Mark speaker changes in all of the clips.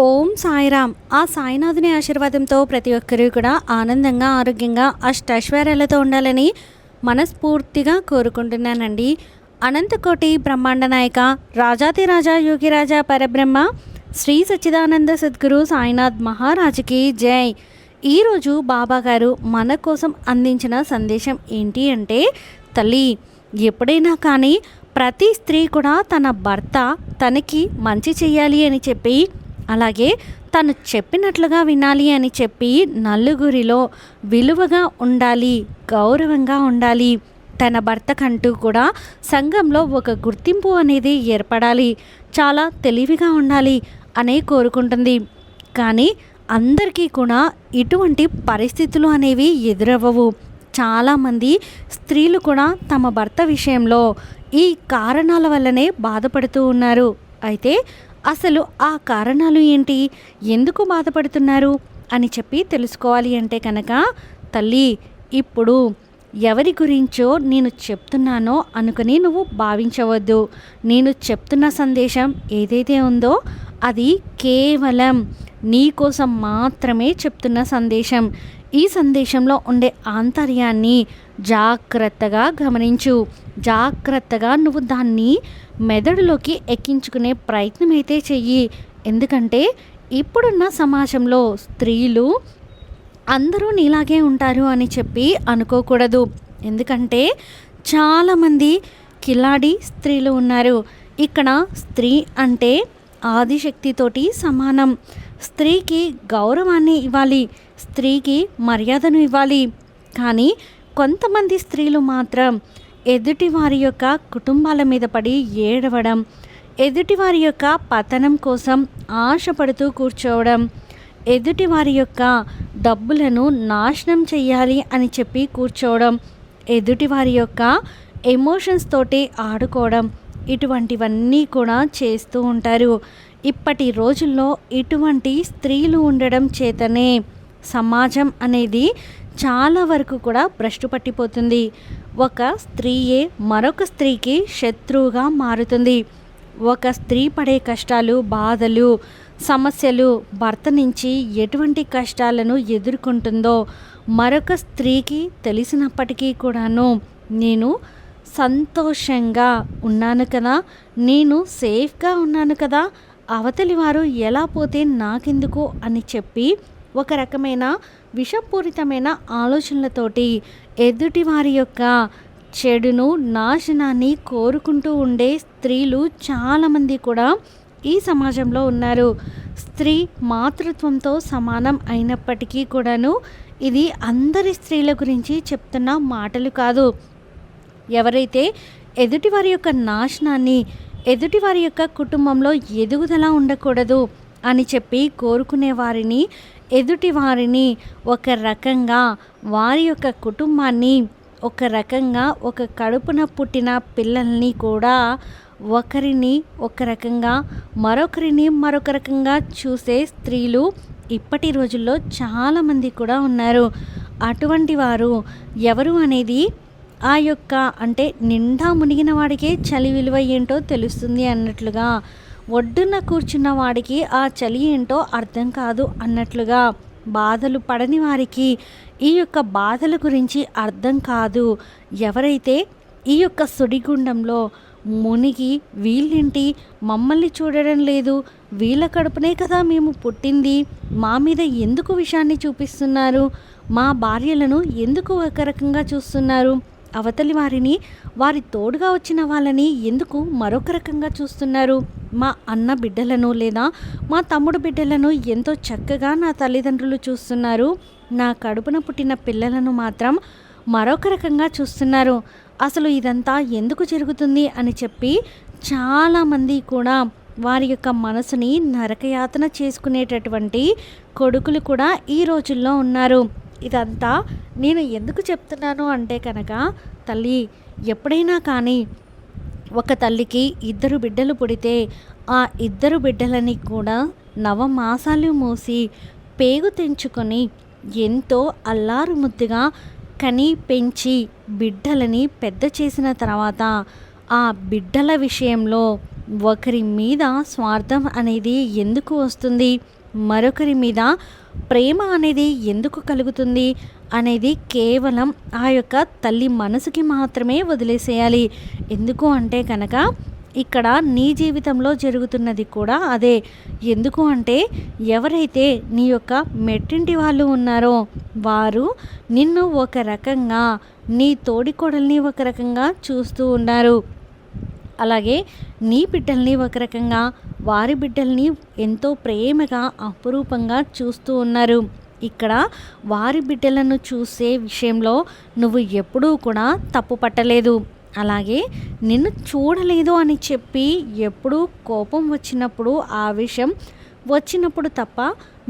Speaker 1: ఓం సాయిరామ్. ఆ సాయినాథుని ఆశీర్వాదంతో ప్రతి ఒక్కరూ కూడా ఆనందంగా, ఆరోగ్యంగా, అష్టైశ్వర్యాలతో ఉండాలని మనస్ఫూర్తిగా కోరుకుంటున్నానండి. అనంతకోటి బ్రహ్మాండ నాయక, రాజాతిరాజా యోగిరాజా పరబ్రహ్మ శ్రీ సచ్చిదానంద సద్గురు సాయినాథ్ మహారాజుకి జై. ఈరోజు బాబా గారు మన కోసం అందించిన సందేశం ఏంటి అంటే, తల్లి, ఎప్పుడైనా కానీ ప్రతి స్త్రీ కూడా తన భర్త తనకి మంచి చెయ్యాలి అని చెప్పి, అలాగే తను చెప్పినట్లుగా వినాలి అని చెప్పి నలుగురిలో విలువగా ఉండాలి, గౌరవంగా ఉండాలి, తన భర్తకంటూ కూడా సంఘంలో ఒక గుర్తింపు అనేది ఏర్పడాలి, చాలా తెలివిగా ఉండాలి అనే కోరుకుంటుంది. కానీ అందరికీ కూడా ఇటువంటి పరిస్థితులు అనేవి ఎదురవ్వవు. చాలామంది స్త్రీలు కూడా తమ భర్త విషయంలో ఈ కారణాల వల్లనే బాధపడుతూ ఉన్నారు. అయితే అసలు ఆ కారణాలు ఏంటి, ఎందుకు బాధపడుతున్నారు అని చెప్పి తెలుసుకోవాలి అంటే కనుక, తల్లి, ఇప్పుడు ఎవరి గురించో నేను చెప్తున్నానో అనుకుని నువ్వు భావించవద్దు. నేను చెప్తున్న సందేశం ఏదైతే ఉందో అది కేవలం నీ కోసం మాత్రమే చెప్తున్న సందేశం. ఈ సందేశంలో ఉండే ఆంతర్యాన్ని జాగ్రత్తగా గమనించు. జాగ్రత్తగా నువ్వు దాన్ని మెదడులోకి ఎక్కించుకునే ప్రయత్నం అయితే చెయ్యి. ఎందుకంటే ఇప్పుడున్న సమాజంలో స్త్రీలు అందరూ నీలాగే ఉంటారు అని చెప్పి అనుకోకూడదు. ఎందుకంటే చాలామంది కిలాడి స్త్రీలు ఉన్నారు. ఇక్కడ స్త్రీ అంటే ఆదిశక్తితోటి సమానం. స్త్రీకి గౌరవాన్ని ఇవ్వాలి, స్త్రీకి మర్యాదను ఇవ్వాలి. కానీ కొంతమంది స్త్రీలు మాత్రం ఎదుటి వారి యొక్క కుటుంబాల మీద పడి ఏడవడం, ఎదుటి వారి యొక్క పతనం కోసం ఆశపడుతూ కూర్చోవడం, ఎదుటి వారి యొక్క డబ్బులను నాశనం చెయ్యాలి అని చెప్పి కూర్చోవడం, ఎదుటి వారి యొక్క ఎమోషన్స్ తోటి ఆడుకోవడం, ఇటువంటివన్నీ కూడా చేస్తూ ఉంటారు. ఇప్పటి రోజుల్లో ఇటువంటి స్త్రీలు ఉండడం చేతనే సమాజం అనేది చాలా వరకు కూడా భ్రష్టు పట్టిపోతుంది. ఒక స్త్రీయే మరొక స్త్రీకి శత్రువుగా మారుతుంది. ఒక స్త్రీ పడే కష్టాలు, బాధలు, సమస్యలు, భర్త నుంచి ఎటువంటి కష్టాలను ఎదుర్కొంటుందో మరొక స్త్రీకి తెలిసినప్పటికీ కూడాను, నేను సంతోషంగా ఉన్నాను కదా, నేను సేఫ్గా ఉన్నాను కదా, అవతలి వారు ఎలా పోతే నాకెందుకు అని చెప్పి ఒక రకమైన విషపూరితమైన ఆలోచనలతోటి ఎదుటి వారి యొక్క చెడును, నాశనాన్ని కోరుకుంటూ ఉండే స్త్రీలు చాలామంది కూడా ఈ సమాజంలో ఉన్నారు. స్త్రీ మాతృత్వంతో సమానం అయినప్పటికీ కూడాను ఇది అందరి స్త్రీల గురించి చెప్తున్న మాటలు కాదు. ఎవరైతే ఎదుటి వారి యొక్క నాశనాన్ని, ఎదుటి వారి యొక్క కుటుంబంలో ఎదుగుదల ఉండకూడదు అని చెప్పి కోరుకునే వారిని, ఎదుటి వారిని ఒక రకంగా, వారి యొక్క కుటుంబాన్ని ఒక రకంగా, ఒక కడుపున పుట్టిన పిల్లల్ని కూడా ఒకరిని ఒక రకంగా, మరొకరిని మరొక రకంగా చూసే స్త్రీలు ఇప్పటి రోజుల్లో చాలామంది కూడా ఉన్నారు. అటువంటి వారు ఎవరు అనేది ఆ యొక్క అంటే నిండా మునిగిన వాడికే చలి విలువ ఏంటో తెలుస్తుంది అన్నట్లుగా, ఒడ్డున కూర్చున్న వాడికి ఆ చలి ఏంటో అర్థం కాదు అన్నట్లుగా, బాధలు పడని వారికి ఈ యొక్క బాధల గురించి అర్థం కాదు. ఎవరైతే ఈ యొక్క సుడిగుండంలో మునిగి వీళ్ళేంటి మమ్మల్ని చూడడం లేదు, వీళ్ళ కడుపునే కదా మేము పుట్టింది, మా మీద ఎందుకు విషయాన్ని చూపిస్తున్నారు, మా భార్యలను ఎందుకు ఒక రకంగా చూస్తున్నారు, అవతలి వారిని, వారి తోడుగా వచ్చిన వాళ్ళని ఎందుకు మరొక రకంగా చూస్తున్నారు, మా అన్న బిడ్డలను లేదా మా తమ్ముడు బిడ్డలను ఎంతో చక్కగా నా తల్లిదండ్రులు చూస్తున్నారు, నా కడుపున పుట్టిన పిల్లలను మాత్రం మరొక రకంగా చూస్తున్నారు, అసలు ఇదంతా ఎందుకు జరుగుతుంది అని చెప్పి చాలామంది కూడా వారి యొక్క మనసుని నరకయాతన చేసుకునేటటువంటి కొడుకులు కూడా ఈ రోజుల్లో ఉన్నారు. ఇదంతా నేను ఎందుకు చెప్తున్నాను అంటే కనుక, తల్లి, ఎప్పుడైనా కానీ ఒక తల్లికి ఇద్దరు బిడ్డలు పుడితే ఆ ఇద్దరు బిడ్డలని కూడా నవమాసాలు మోసి పేగు తెంచుకొని ఎంతో అల్లారు ముద్దుగా కని పెంచి బిడ్డలని పెద్ద చేసిన తర్వాత ఆ బిడ్డల విషయంలో ఒకరి మీద స్వార్థం అనేది ఎందుకు వస్తుంది, మరొకరి మీద ప్రేమ అనేది ఎందుకు కలుగుతుంది అనేది కేవలం ఆ యొక్క తల్లి మనసుకి మాత్రమే వదిలేసేయాలి. ఎందుకు అంటే కనుక ఇక్కడ నీ జీవితంలో జరుగుతున్నది కూడా అదే. ఎందుకు అంటే ఎవరైతే నీ యొక్క మెట్టింటి వాళ్ళు ఉన్నారో వారు నిన్ను ఒక రకంగా, నీ తోడికోడల్ని ఒక రకంగా చూస్తూ ఉన్నారు. అలాగే నీ బిడ్డల్ని ఒక రకంగా, వారి బిడ్డల్ని ఎంతో ప్రేమగా అపురూపంగా చూస్తూ ఉన్నారు. ఇక్కడ వారి బిడ్డలను చూసే విషయంలో నువ్వు ఎప్పుడూ కూడా తప్పు పట్టలేదు. అలాగే నిన్ను చూడలేదు అని చెప్పి ఎప్పుడూ కోపం వచ్చినప్పుడు, ఆవేశం వచ్చినప్పుడు తప్ప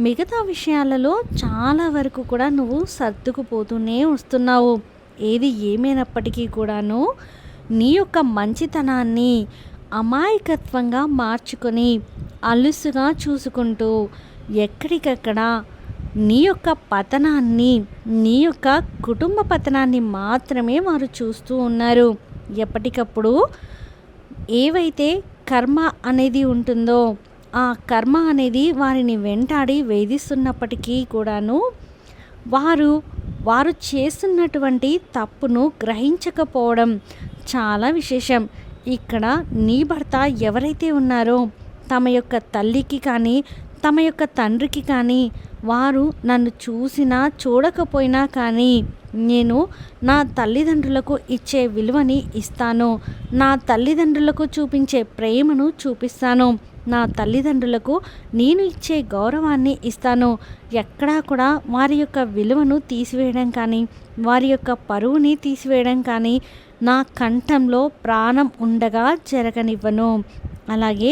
Speaker 1: మిగతా విషయాలలో చాలా వరకు కూడా నువ్వు సర్దుకుపోతూనే వస్తున్నావు. ఏది ఏమైనప్పటికీ కూడాను నీ యొక్క మంచితనాన్ని అమాయకత్వంగా మార్చుకొని అలుసుగా చూసుకుంటూ ఎక్కడికక్కడ నీ యొక్క పతనాన్ని, నీ యొక్క కుటుంబ పతనాన్ని మాత్రమే వారు చూస్తూ ఉన్నారు. ఎప్పటికప్పుడు ఏవైతే కర్మ అనేది ఉంటుందో ఆ కర్మ అనేది వారిని వెంటాడి వేధిస్తున్నప్పటికీ కూడాను వారు చేస్తున్నటువంటి తప్పును గ్రహించకపోవడం చాలా విశేషం. ఇక్కడ నీ భర్త ఎవరైతే ఉన్నారో తమ యొక్క తల్లికి కానీ, తమ యొక్క తండ్రికి కానీ, వారు నన్ను చూసినా చూడకపోయినా కానీ నేను నా తల్లిదండ్రులకు ఇచ్చే విలువని ఇస్తాను, నా తల్లిదండ్రులకు చూపించే ప్రేమను చూపిస్తాను, నా తల్లిదండ్రులకు నేను ఇచ్చే గౌరవాన్ని ఇస్తాను. ఎక్కడా కూడా వారి యొక్క విలువను తీసివేయడం కానీ, వారి యొక్క పరువుని తీసివేయడం కానీ నా కంఠంలో ప్రాణం ఉండగా జరగనివ్వను. అలాగే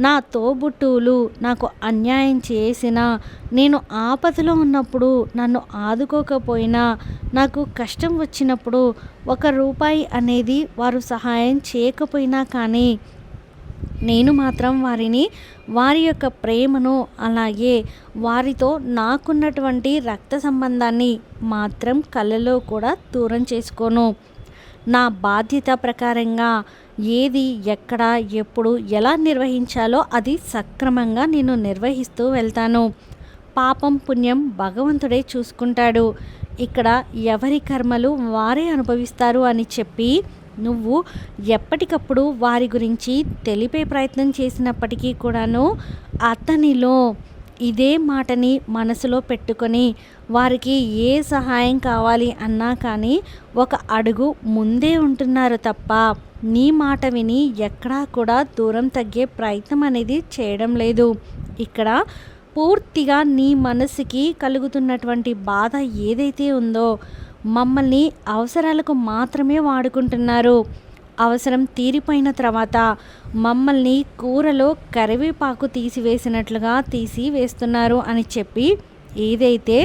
Speaker 1: నా తోబుట్టువులు నాకు అన్యాయం చేసినా, నేను ఆపదలో ఉన్నప్పుడు నన్ను ఆదుకోకపోయినా, నాకు కష్టం వచ్చినప్పుడు ₹1 అనేది వారు సహాయం చేయకపోయినా కానీ నేను మాత్రం వారి యొక్క ప్రేమను, అలాగే వారితో నాకున్నటువంటి రక్త సంబంధాన్ని మాత్రం కళ్ళలో కూడా దూరం చేసుకోను. నా బాధ్యత ప్రకారంగా ఏది, ఎక్కడ, ఎప్పుడు, ఎలా నిర్వహించాలో అది సక్రమంగా నేను నిర్వహిస్తూ వెళ్తాను. పాపం పుణ్యం భగవంతుడే చూసుకుంటాడు. ఇక్కడ ఎవరి కర్మలు వారే అనుభవిస్తారు అని చెప్పి నువ్వు ఎప్పటికప్పుడు వారి గురించి తెలిపే ప్రయత్నం చేసినప్పటికీ కూడాను అతనిలో ఇదే మాటని మనసులో పెట్టుకొని వారికి ఏ సహాయం కావాలి అన్నా కానీ ఒక అడుగు ముందే ఉంటున్నారు తప్ప నీ మాట విని ఎక్కడా కూడా దూరం తగ్గే ప్రయత్నం అనేది చేయడం లేదు. ఇక్కడ పూర్తిగా నీ మనసుకి కలుగుతున్నటువంటి బాధ ఏదైతే ఉందో, మమ్మల్ని అవసరాలకు మాత్రమే వాడుకుంటున్నారు, అవసరం తీరిపోయిన తర్వాత మమ్మల్ని కూరలో కరివేపాకు తీసివేసినట్లుగా తీసివేస్తున్నారు అని చెప్పి ఏదైతే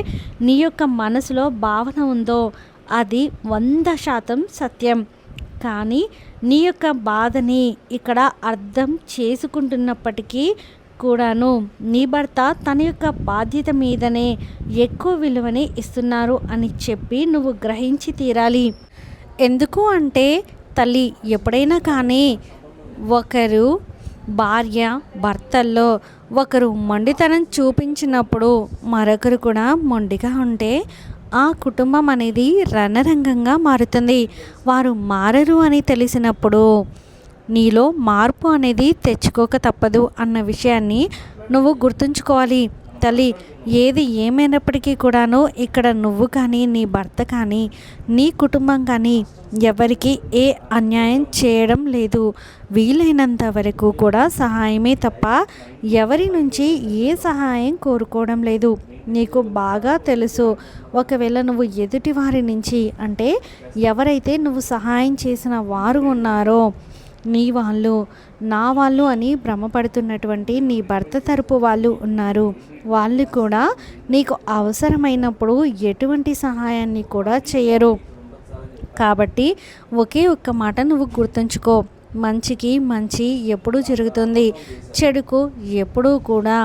Speaker 1: నీ యొక్క మనసులో భావన ఉందో అది 100% సత్యం. కానీ నీ యొక్క బాధని ఇక్కడ అర్థం చేసుకుంటున్నప్పటికీ కూడాను నీ భర్త తన యొక్క బాధ్యత మీదనే ఎక్కువ విలువని ఇస్తున్నారు అని చెప్పి నువ్వు గ్రహించి తీరాలి. ఎందుకు అంటే తల్లి, ఎప్పుడైనా కానీ ఒకరు భార్య భర్తల్లో ఒకరు మొండితనం చూపించినప్పుడు మరొకరు కూడా మొండిగా ఉంటే ఆ కుటుంబం అనేది రణరంగంగా మారుతుంది. వారు మారరు అని తెలిసినప్పుడు నీలో మార్పు అనేది తెచ్చుకోక తప్పదు అన్న విషయాన్ని నువ్వు గుర్తుంచుకోవాలి తల్లి. ఏది ఏమైనప్పటికీ కూడాను ఇక్కడ నువ్వు కానీ, నీ భర్త కానీ, నీ కుటుంబం కానీ ఎవరికి ఏ అన్యాయం చేయడం లేదు. వీలైనంత వరకు కూడా సహాయమే తప్ప ఎవరి నుంచి ఏ సహాయం కోరుకోవడం లేదు. నీకు బాగా తెలుసు, ఒకవేళ నువ్వు ఎదుటి వారి నుంచి అంటే ఎవరైతే నువ్వు సహాయం చేసిన వారు ఉన్నారో నీ వాళ్ళు, నా వాళ్ళు అని భ్రమపడుతున్నటువంటి నీ భర్త తరపు వాళ్ళు ఉన్నారు. వాళ్ళు కూడా నీకు అవసరమైనప్పుడు ఎటువంటి సహాయాన్ని కూడా చేయరు. కాబట్టి ఒకే ఒక్క మాట నువ్వు గుర్తుంచుకో, మంచికి మంచి ఎప్పుడూ జరుగుతుంది, చెడుకు ఎప్పుడూ కూడా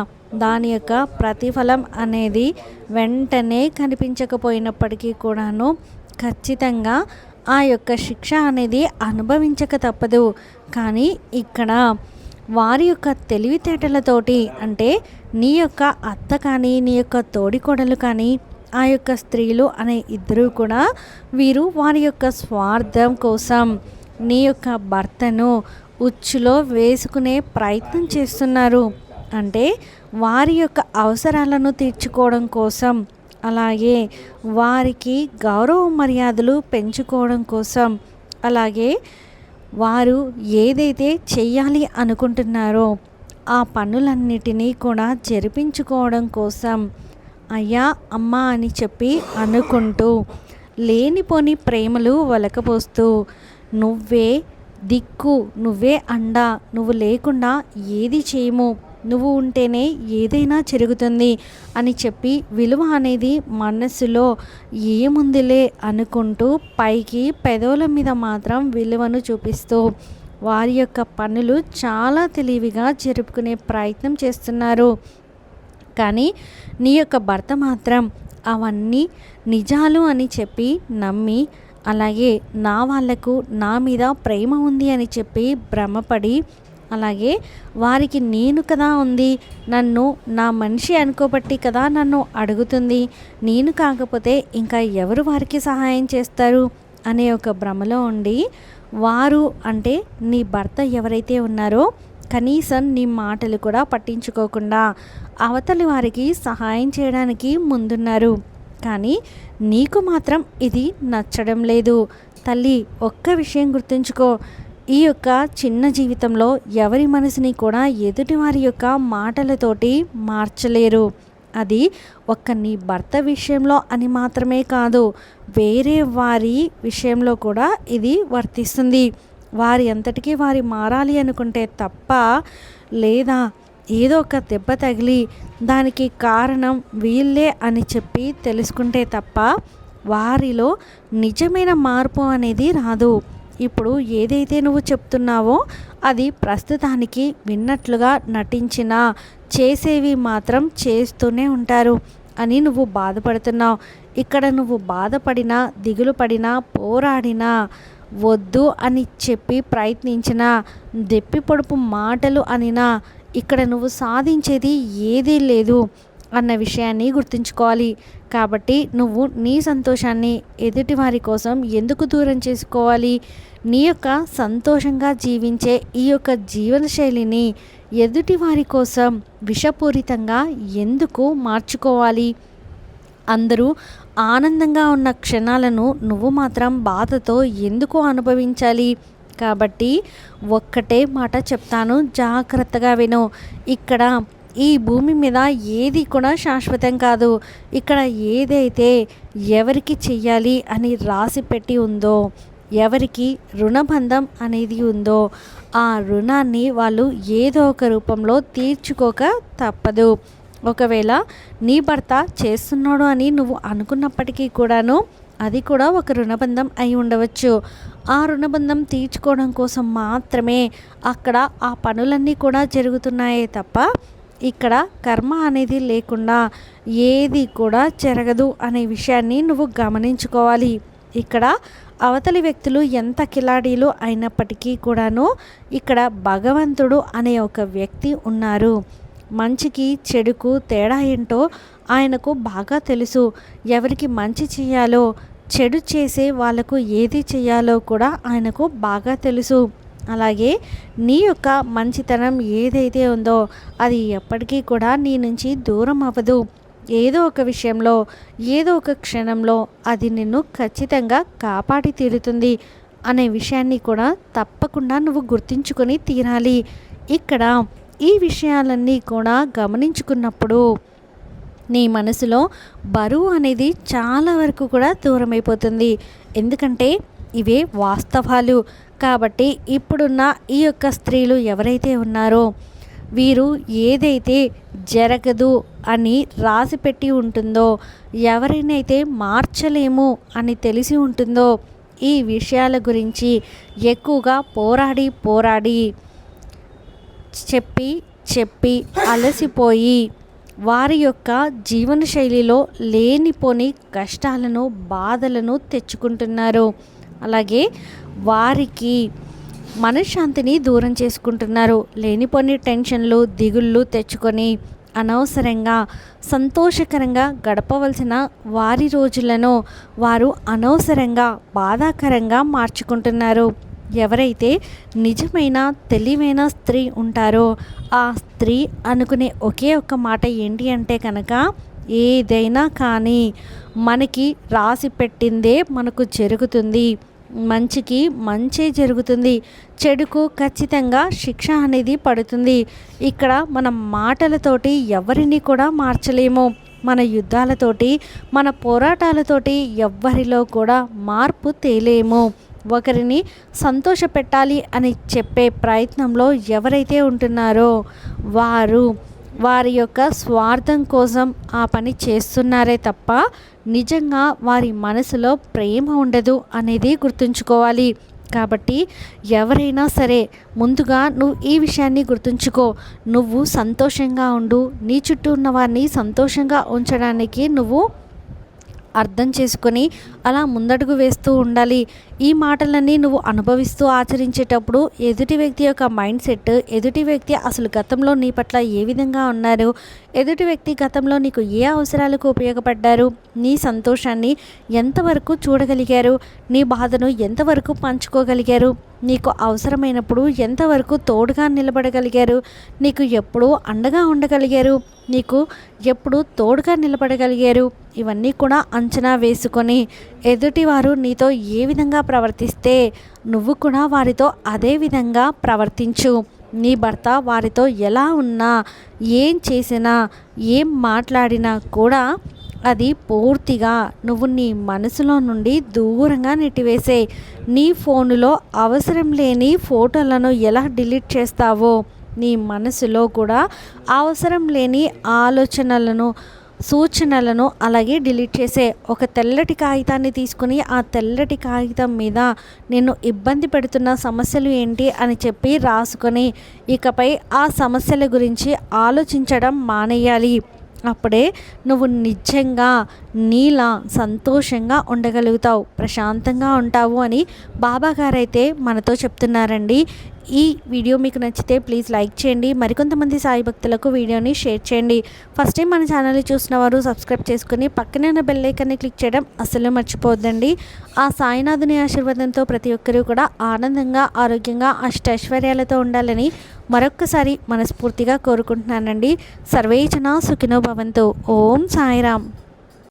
Speaker 1: దాని యొక్క ప్రతిఫలం అనేది వెంటనే కనిపించకపోయినప్పటికీ కూడాను ఖచ్చితంగా ఆ యొక్క శిక్ష అనేది అనుభవించక తప్పదు. కానీ ఇక్కడ వారి యొక్క తెలివితేటలతోటి, అంటే నీ యొక్క అత్త కానీ నీ యొక్క తోడికోడలు కానీ ఆ యొక్క స్త్రీలు అనే ఇద్దరు కూడా వీరు వారి యొక్క స్వార్థం కోసం నీ యొక్క భర్తను ఉచ్చులో వేసుకునే ప్రయత్నం చేస్తున్నారు. అంటే వారి యొక్క అవసరాలను తీర్చుకోవడం కోసం, అలాగే వారికి గౌరవ మర్యాదలు పెంచుకోవడం కోసం, అలాగే వారు ఏదైతే చెయ్యాలి అనుకుంటున్నారో ఆ పనులన్నిటినీ కూడా జరిపించుకోవడం కోసం అయ్యా అమ్మ అని చెప్పి అనుకుంటూ లేనిపోని ప్రేమలు ఒలకపోస్తూ నువ్వే దిక్కు, నువ్వే అండ, నువ్వు లేకుండా ఏది చేయము, నువ్వు ఉంటేనే ఏదైనా జరుగుతుంది అని చెప్పి విలువ అనేది మనసులో ఏముందిలే అనుకుంటూ పైకి పెదవుల మీద మాత్రం విలువను చూపిస్తూ వారి యొక్క పనులు చాలా తెలివిగా జరుపుకునే ప్రయత్నం చేస్తున్నారు. కానీ నీ యొక్క భర్త మాత్రం అవన్నీ నిజాలు అని చెప్పి నమ్మి, అలాగే నా వాళ్లకు నా మీద ప్రేమ ఉంది అని చెప్పి భ్రమపడి, అలాగే వారికి నేను కదా ఉంది, నన్ను నా మనిషి అనుకోబట్టి కదా నన్ను అడుగుతుంది, నేను కాకపోతే ఇంకా ఎవరు వారికి సహాయం చేస్తారు అనే ఒక భ్రమలో ఉండి, వారు అంటే నీ భర్త ఎవరైతే ఉన్నారో కనీసం నీ మాటలు కూడా పట్టించుకోకుండా అవతలి వారికి సహాయం చేయడానికి ముందున్నారు. కానీ నీకు మాత్రం ఇది నచ్చడం లేదు. తల్లి, ఒక్క విషయం గుర్తుంచుకో, ఈ యొక్క చిన్న జీవితంలో ఎవరి మనసుని కూడా ఎదుటివారి యొక్క మాటలతోటి మార్చలేరు. అది ఒక్క నీ భర్త విషయంలో అని మాత్రమే కాదు, వేరే వారి విషయంలో కూడా ఇది వర్తిస్తుంది. వారి అంతటికీ వారి మారాలి అనుకుంటే తప్ప, లేదా ఏదో ఒక దెబ్బ తగిలి దానికి కారణం వీళ్ళే అని చెప్పి తెలుసుకుంటే తప్ప వారిలో నిజమైన మార్పు అనేది రాదు. ఇప్పుడు ఏదైతే నువ్వు చెప్తున్నావో అది ప్రస్తుతానికి విన్నట్లుగా నటించినా చేసేవి మాత్రం చేస్తూనే ఉంటారు అని నువ్వు బాధపడుతున్నావు. ఇక్కడ నువ్వు బాధపడినా, దిగులు పడినా, పోరాడినా, వద్దు అని చెప్పి ప్రయత్నించినా, దెప్పి పొడుపు మాటలు అనినా ఇక్కడ నువ్వు సాధించేది ఏదీ లేదు అన్న విషయాన్ని గుర్తుంచుకోవాలి. కాబట్టి నువ్వు నీ సంతోషాన్ని ఎదుటివారి కోసం ఎందుకు దూరం చేసుకోవాలి? నీ యొక్క సంతోషంగా జీవించే ఈ యొక్క జీవనశైలిని ఎదుటివారి కోసం విషపూరితంగా ఎందుకు మార్చుకోవాలి? అందరూ ఆనందంగా ఉన్న క్షణాలను నువ్వు మాత్రం బాధతో ఎందుకు అనుభవించాలి? కాబట్టి ఒక్కటే మాట చెప్తాను, జాగ్రత్తగా విను. ఇక్కడ ఈ భూమి మీద ఏది కూడా శాశ్వతం కాదు. ఇక్కడ ఏదైతే ఎవరికి చెయ్యాలి అని రాసి పెట్టి ఉందో, ఎవరికి రుణబంధం అనేది ఉందో ఆ రుణాన్ని వాళ్ళు ఏదో ఒక రూపంలో తీర్చుకోక తప్పదు. ఒకవేళ నీ భర్త చేస్తున్నాడు అని నువ్వు అనుకున్నప్పటికీ కూడాను అది కూడా ఒక రుణబంధం అయి ఉండవచ్చు. ఆ రుణబంధం తీర్చుకోవడం కోసం మాత్రమే అక్కడ ఆ పనులన్నీ కూడా జరుగుతున్నాయే తప్ప ఇక్కడ కర్మ అనేది లేకుండా ఏది కూడా జరగదు అనే విషయాన్ని నువ్వు గమనించుకోవాలి. ఇక్కడ అవతలి వ్యక్తులు ఎంత కిలాడీలు అయినప్పటికీ కూడాను ఇక్కడ భగవంతుడు అనే ఒక వ్యక్తి ఉన్నారు. మంచికి చెడుకు తేడా ఏంటో ఆయనకు బాగా తెలుసు. ఎవరికి మంచి చేయాలో, చెడు చేసే వాళ్ళకు ఏది చేయాలో కూడా ఆయనకు బాగా తెలుసు. అలాగే నీ యొక్క మంచితనం ఏదైతే ఉందో అది ఎప్పటికీ కూడా నీ నుంచి దూరం అవ్వదు. ఏదో ఒక విషయంలో, ఏదో ఒక క్షణంలో అది నిన్ను ఖచ్చితంగా కాపాడి తీరుతుంది అనే విషయాన్ని కూడా తప్పకుండా నువ్వు గుర్తించుకొని తీరాలి. ఇక్కడ ఈ విషయాలన్నీ కూడా గమనించుకున్నప్పుడు నీ మనసులో బరువు అనేది చాలా వరకు కూడా దూరమైపోతుంది. ఎందుకంటే ఇవే వాస్తవాలు. కాబట్టి ఇప్పుడున్న ఈ యొక్క స్త్రీలు ఎవరైతే ఉన్నారో వీరు ఏదైతే జరగదు అని రాసిపెట్టి ఉంటుందో, ఎవరినైతే మార్చలేము అని తెలిసి ఉంటుందో ఈ విషయాల గురించి ఎక్కువగా పోరాడి చెప్పి అలసిపోయి వారి యొక్క జీవనశైలిలో లేనిపోని కష్టాలను, బాధలను తెచ్చుకుంటున్నారు. అలాగే వారికి మనశ్శాంతిని దూరం చేసుకుంటున్నారు. లేనిపోని టెన్షన్లు, దిగుళ్ళు తెచ్చుకొని అనవసరంగా సంతోషకరంగా గడపవలసిన వారి రోజులను వారు అనవసరంగా బాధాకరంగా మార్చుకుంటున్నారు. ఎవరైతే నిజమైన తెలివైన స్త్రీ ఉంటారో ఆ స్త్రీ అనుకునే ఒకే ఒక్క మాట ఏంటి అంటే కనుక, ఏదైనా కానీ మనకి రాసి పెట్టిందే మనకు జరుగుతుంది, మంచికి మంచే జరుగుతుంది, చెడుకు ఖచ్చితంగా శిక్ష అనేది పడుతుంది. ఇక్కడ మన మాటలతోటి ఎవరిని కూడా మార్చలేము. మన యుద్ధాలతోటి, మన పోరాటాలతోటి ఎవ్వరిలో కూడా మార్పు తేలేము. ఒకరిని సంతోషపెట్టాలి అని చెప్పే ప్రయత్నంలో ఎవరైతే ఉంటున్నారో వారి యొక్క స్వార్థం కోసం ఆ పని చేస్తున్నారే తప్ప నిజంగా వారి మనసులో ప్రేమ ఉండదు అనేది గుర్తుంచుకోవాలి. కాబట్టి ఎవరైనా సరే ముందుగా నువ్వు ఈ విషయాన్ని గుర్తుంచుకో. నువ్వు సంతోషంగా ఉండు. నీ చుట్టూ ఉన్న వారిని సంతోషంగా ఉంచడానికి నువ్వు అర్థం చేసుకొని అలా ముందడుగు వేస్తూ ఉండాలి. ఈ మాటలన్నీ నువ్వు అనుభవిస్తూ ఆచరించేటప్పుడు ఎదుటి వ్యక్తి యొక్క మైండ్ సెట్, ఎదుటి వ్యక్తి అసలు గతంలో నీ పట్ల ఏ విధంగా ఉన్నారు, ఎదుటి వ్యక్తి గతంలో నీకు ఏ అవసరాలకు ఉపయోగపడ్డారు, నీ సంతోషాన్ని ఎంతవరకు చూడగలిగారు, నీ బాధను ఎంతవరకు పంచుకోగలిగారు, నీకు అవసరమైనప్పుడు ఎంతవరకు తోడుగా నిలబడగలిగారు, నీకు ఎప్పుడు అండగా ఉండగలిగారు, నీకు ఎప్పుడు తోడుగా నిలబడగలిగారు, ఇవన్నీ కూడా అంచనా వేసుకొని ఎదుటివారు నీతో ఏ విధంగా ప్రవర్తిస్తే నువ్వు కూడా వారితో అదే విధంగా ప్రవర్తించు. నీ భర్త వారితో ఎలా ఉన్నా, ఏం చేసినా, ఏం మాట్లాడినా కూడా అది పూర్తిగా నువ్వు నీ మనసులో నుండి దూరంగా నెట్టివేసే. నీ ఫోనులో అవసరం లేని ఫోటోలను ఎలా డిలీట్ చేస్తావో నీ మనసులో కూడా అవసరం లేని ఆలోచనలను, సూచనలను అలాగే డిలీట్ చేసే. ఒక తెల్లటి కాగితాన్ని తీసుకుని ఆ తెల్లటి కాగితం మీద నిన్ను ఇబ్బంది పెడుతున్న సమస్యలు ఏంటి అని చెప్పి రాసుకొని ఇకపై ఆ సమస్యల గురించి ఆలోచించడం మానేయాలి. అప్పుడే నువ్వు నిజంగా నీలా సంతోషంగా ఉండగలుగుతావు, ప్రశాంతంగా ఉంటావు అని బాబాగారైతే మనతో చెప్తున్నారండి. ఈ వీడియో మీకు నచ్చితే ప్లీజ్ లైక్ చేయండి. మరికొంతమంది సాయి భక్తులకు వీడియోని షేర్ చేయండి. ఫస్ట్ టైం మన ఛానల్ని చూసిన వారు సబ్స్క్రైబ్ చేసుకుని పక్కనే ఉన్న బెల్ ఐకాన్ని క్లిక్ చేయడం అస్సలు మర్చిపోవద్దండి. ఆ సాయినాథుని ఆశీర్వాదంతో ప్రతి ఒక్కరూ కూడా ఆనందంగా, ఆరోగ్యంగా, అష్టైశ్వర్యాలతో ఉండాలని మరొక్కసారి మనస్ఫూర్తిగా కోరుకుంటున్నానండి. సర్వే జనా సుఖినో భవంతు. ఓం సాయిరామ్.